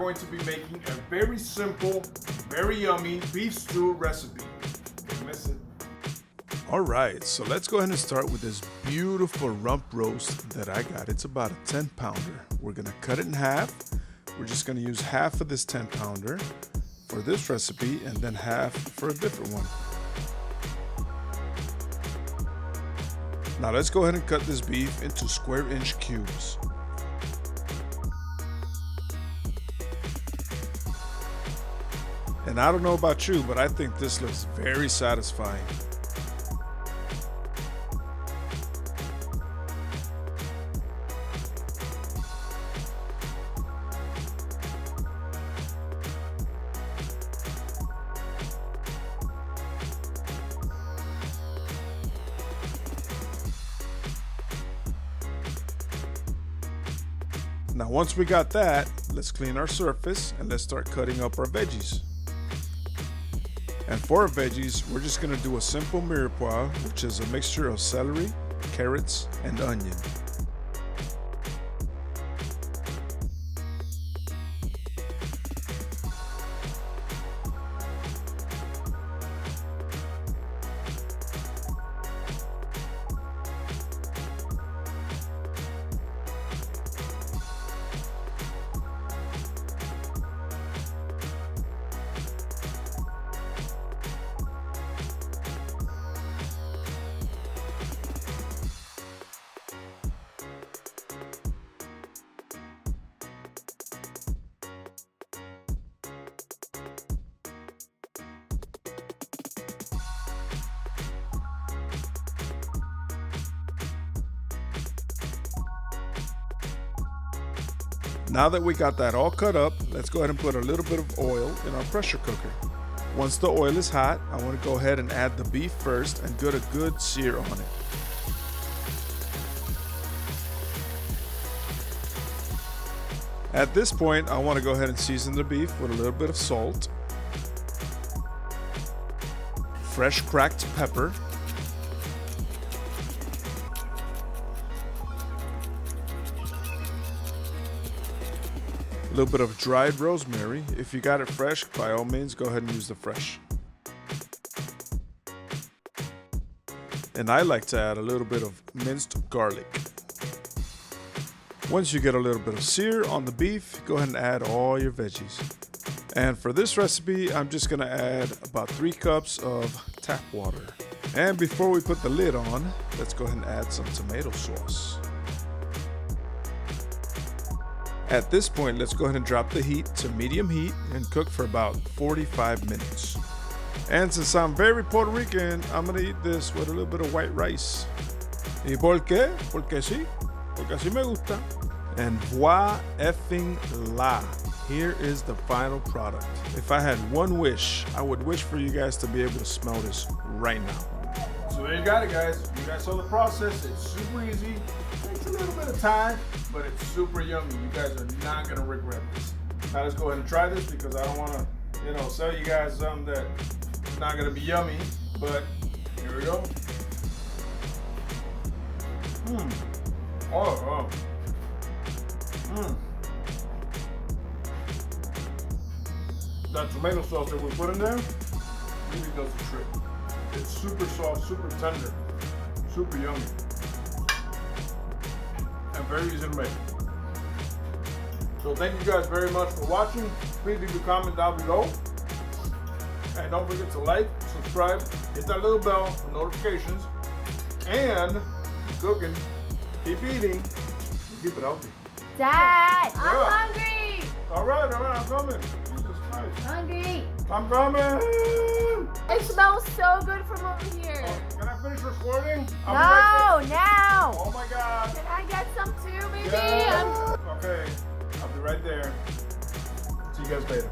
going to be making a very simple, very yummy beef stew recipe. Don't miss it. All right, so let's go ahead and start with this beautiful rump roast that I got. It's about a 10-pounder. We're gonna cut it in half. We're just gonna use half of this 10-pounder for this recipe and then half for a different one. Now let's go ahead and cut this beef into square-inch cubes. And I don't know about you, but I think this looks very satisfying. Now once we got that, let's clean our surface and let's start cutting up our veggies. And for our veggies, we're just gonna do a simple mirepoix, which is a mixture of celery, carrots, and onion. Now that we got that all cut up, let's go ahead and put a little bit of oil in our pressure cooker. Once the oil is hot, I want to go ahead and add the beef first and get a good sear on it. At this point, I want to go ahead and season the beef with a little bit of salt, fresh cracked pepper, a little bit of dried rosemary. If you got it fresh, by all means, go ahead and use the fresh. And I like to add a little bit of minced garlic. Once you get a little bit of sear on the beef, go ahead and add all your veggies. And for this recipe, I'm just gonna add about 3 cups of tap water. And before we put the lid on, let's go ahead and add some tomato sauce. At this point, let's go ahead and drop the heat to medium heat and cook for about 45 minutes. And since I'm very Puerto Rican, I'm gonna eat this with a little bit of white rice. ¿Y por qué? Porque sí. Porque así me gusta. And voila effing la. Here is the final product. If I had one wish, I would wish for you guys to be able to smell this right now. So there you got it, guys. You guys saw the process. It's super easy. Takes a little bit of time, but it's super yummy. You guys are not gonna regret this. Now let's go ahead and try this because I don't wanna, sell you guys something that's not gonna be yummy. But here we go. Oh. That tomato sauce that we put in there really does the trick. It's super soft, super tender, super yummy, and very easy to make. So thank you guys very much for watching. Please leave a comment down below. And don't forget to like, subscribe, hit that little bell for notifications. And keep cooking, keep eating, and keep it healthy. Dad, I'm hungry. All right, I'm coming. Jesus Christ. Hungry. I'm coming. It smells so good from over here. Can I finish recording? No, Right there. now. Oh my God. Can I get some too, baby? Yeah. Okay, I'll be right there. See you guys later.